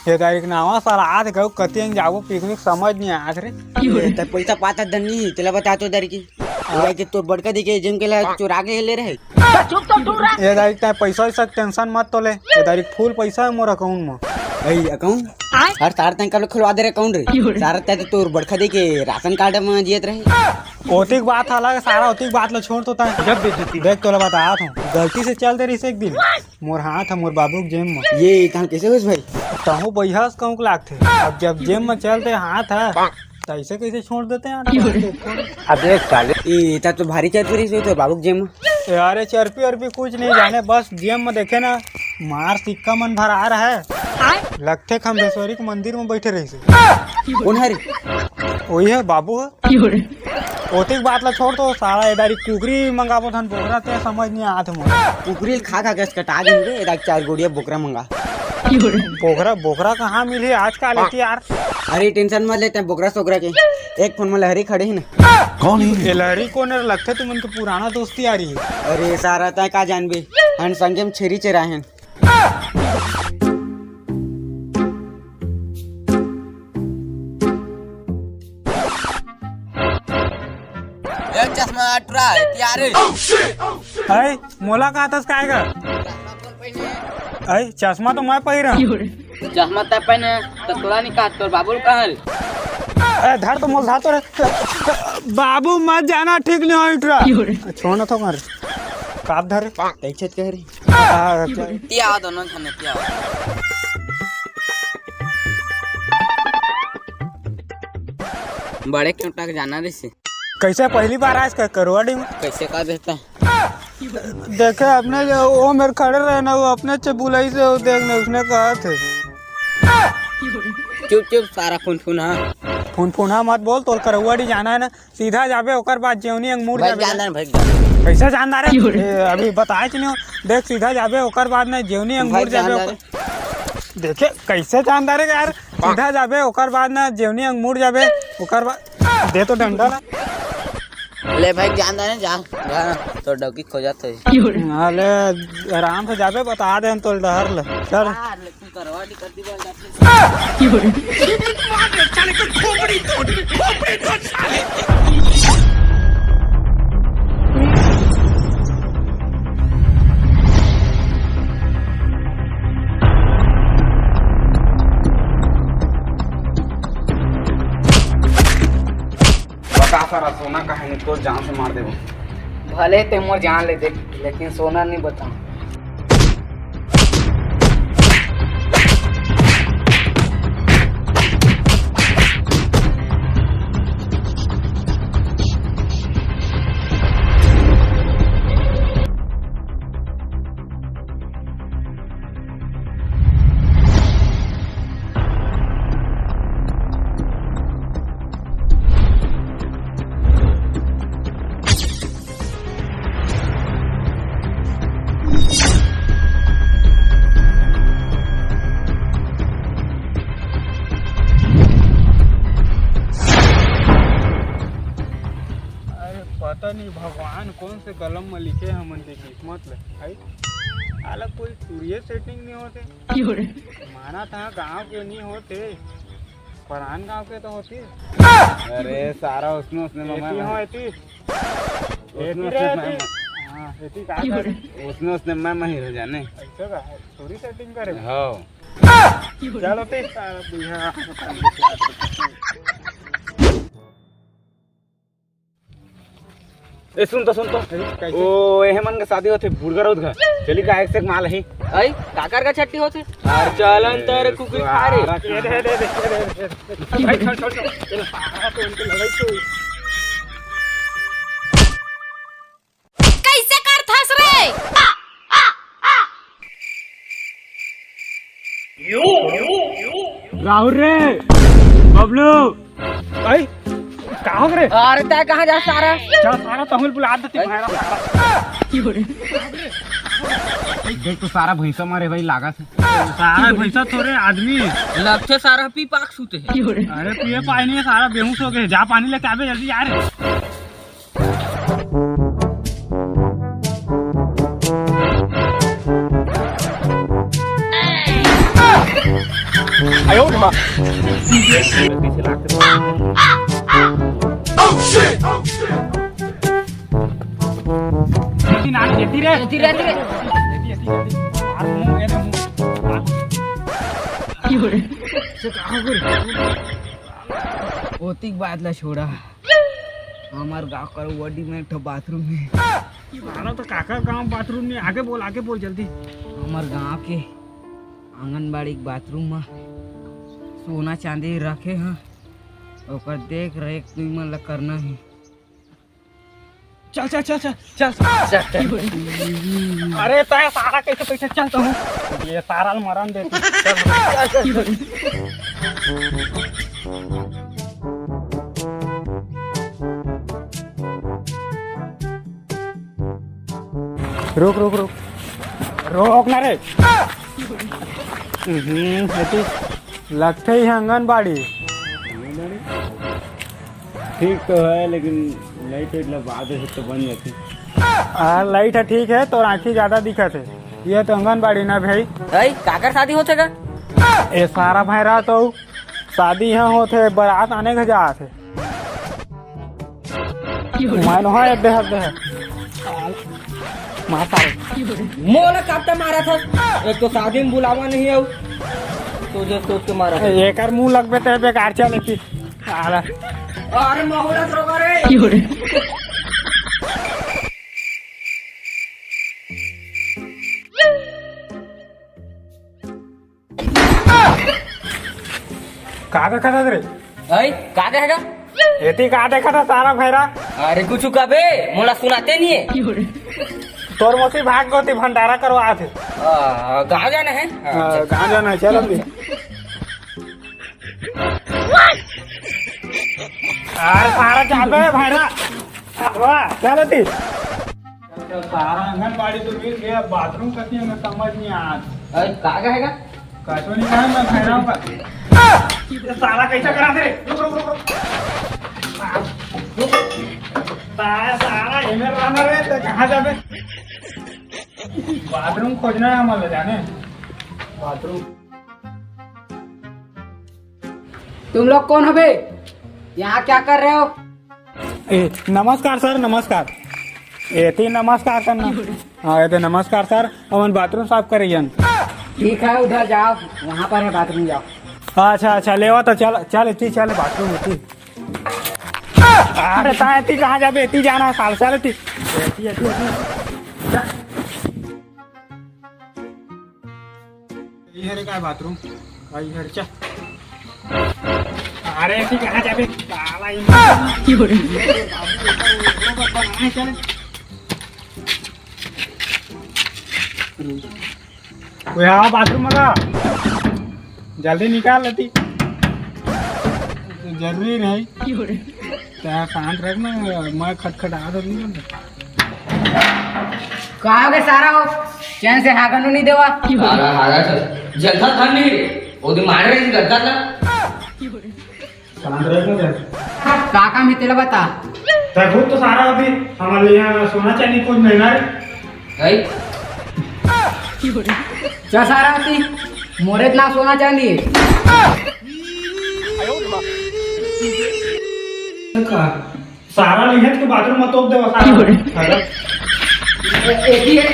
ये तारीख नावा साला आज गयो कतियन जागो पिकनिक समझ नहीं आत रे तर पैसा पाता धनी त्याला बतातो दर की की तो बड़का दिखे जिम के लिए चुरा के ले रहे ये तारीख ता पैसा वैसा टेंशन मत तो ले ये तारीख फुल पैसा है मोर अकाउंट में भाई अकाउंट हर सार तक कल खुलवा दे अकाउंट रे सारा तक तो बड़का दिखे राशन कार्ड में जियत रहे ओतिक बात अलग सारा ओतिक बात ला छोड़ तो ता जब देख तोला बताया था गलती से चल दे रही एक दिन मोर हाथ है मोर बाबू जेम में ये कहां कैसे होस भाई तहु बहियास कहूँ के लागते अब जब जेम में चलते हाथ है तो ऐसे कैसे छोड़ देते हैं अबे साले ये ता तो भारी चतुरी से तो बाबू जेम यारे चरपी अरपी कुछ नहीं जाने बस जेम में देखे ना मार सिक्का मन भर आ रहा है लगते खम्बेश्वरी के मंदिर में बैठे रही से कौन है रे वही है बाबू है ओतिक बात ला छोड़ तो सारा इधर कुकरी मंगाबो थन बोकरा ते समझ नहीं आत मोर कुकरी खा खा के कटा दिन रे एक चार गोड़िया बोकरा मंगा बोकरा बोकरा कहाँ मिली आजकल लेती यार अरे टेंशन मत लेते बोकरा सोकरा के एक फोन में लहरी खड़े ही ना कौन है ये लहरी कौन है लगता तुम उनके पुराना दोस्ती आ रही है अरे सारा ता का जानबे हन संगे में छेरी चेरा हैं एक चश्मा अटरा तैयार है मोला का तस काय का अरे चश्मा तो मैं पहिरा चश्मा तय पहने तो तोरा नहीं काट तोर बाबू कहाँ रे अरे धर तो मोल धातो रे बाबू मत जाना ठीक नहीं हो इटरा छोड़ना तो मार काप धर टेंशन कह रही तिया दोनों थाने तिया बड़े क्यों तक जाना रे से कैसे पहली बार आज का करवाड़ी में कैसे का देता देखे अपने जो वो मेरे खड़े रहे ना वो अपने चबुलाई से वो देखने उसने कहा थे चुप चुप सारा फोन फोन हाँ फोन मत बोल तो करवाड़ी जाना है ना सीधा जाबे ओकर बाद जेवनी अंग मुड़ जाबे जानदार भाई कैसे जानदार है अभी बताए कि नहीं देख सीधा जाबे ओकर बाद ना जेवनी अंग मुड़ जाबे देखे कैसे जानदार है यार सीधा जाबे ओकर बाद ना जेवनी अंग मुड़ जाबे ओकर बाद दे तो डंडा ना ले भाई जानदार है जा तो डौकी खो जाते अरे आराम से जाबे बता दे तो डर ले चल लेकिन करवाड़ी कर दी बोल जाते सारा सोना का है तो जान से मार दे भले ते मोर जान ले देख लेकिन सोना नहीं बता पता नहीं भगवान कौन से कलम में लिखे हैं मन की किस्मत ले भाई अलग कोई सूर्य सेटिंग नहीं होते माना था गांव के नहीं होते परान गांव के तो होती अरे सारा उसने उसने मैं महिर हो जाने ऐसा का है सूर्य सेटिंग करे हो चलो ते ए सुन तो ओ एहे मन का शादी होते बुड़गर उध घर चली का एक से माल है आई काकर का छट्टी होते और चलन तर कुकुर खा रे भाई छोड़ चलो सारा तो उनके लड़ाई तो कैसे कर थस रे राहुल रे बबलू भाई कहाँ रे अरे तय कहाँ जा सारा जा सारा तहुल बुला देती भाईरा देख तो सारा भैंसा मारे भाई लागा से सारा भैंसा थोड़े आदमी लगते सारा पी पाक सूते है अरे पिए पानी है सारा बेहोश हो गए जा पानी लेके आवे जल्दी यार ओतिक बादला छोड़ा हमार गाँव कर वडी में एक बाथरूम है। तो काका गाँव बाथरूम में आगे बोल जल्दी। हमार गाँव के आंगनबाड़ी के बाथरूम में सोना चांदी रखे हैं, ओकर देख रेख तुम मन ला करना है। चल चल चल चल चल अरे तय सारा कैसे पैसे चलता हूँ ये सारा मरण देती रुक रुक रुक रोक ना रे लगते ही आंगनबाड़ी ठीक तो है लेकिन लाइट बाद से तो बन जाती। लाइट है ठीक है तो आँखी ज्यादा दिखत है। ये तो आंगनबाड़ी ना भाई काकर शादी होते का ये सारा भाई रहा तो शादी यहाँ होते बारात आने के जा थे मानो है एक देह माता मोला कापटा मारा था। एक तो शादी में बुलावा नहीं है तो जो सोच के मारा एक मुंह लगबे तो बेकार चले की अरे माहौला करो रे का देखा था रे का देगा एती का देखा था सारा भैरा। अरे कुछ कबे मोला सुनाते नहीं है। तोर मोसी भाग गोती भंडारा करवा थे गाँव जाना है। कहाँ जाना है चलो अरे सारा जाबे भैरा चलो ती सारा आंगनबाड़ी तो मिल गया बाथरूम कती है समझ नहीं आ का है काटो नहीं कहा मैं भैरा का सारा कैसा करा थे सारा इमेल रहना रे तो कहाँ जाबे बाथरूम खोजना है हमारे जाने बाथरूम। तुम लोग कौन हो बे? यहाँ क्या कर रहे हो? नमस्कार सर नमस्कार। एती नमस्कार करना हाँ ये नमस्कार सर अमन बाथरूम साफ करिए। ठीक है उधर जाओ, वहाँ पर है बाथरूम जाओ। अच्छा अच्छा लेवा तो चल चल इतनी चल बाथरूम इतनी। अरे ता इतनी कहाँ जाबे इतनी जाना साल चल इतनी इधर का बाथरूम इधर चल। अरे इतनी कहाँ जाबे साला यहाँ बाथरूम मगा जल्दी निकाल लेती जरूरी नहीं क्या शांत रखना मैं खटखटा दो कहा गए सारा हो चैन से हागन नहीं देवा जगह था नहीं रे वो दिन मार रही थी गद्दा था शांत रखना का काम है तेरा बता। तब तो सारा अभी हमारे यहाँ सोना चांदी कुछ महंगा है क्या सारा होती मोरे इतना सोना चांदी सारा लिखत के बाथरूम में तोप देवा सारा एक ही है।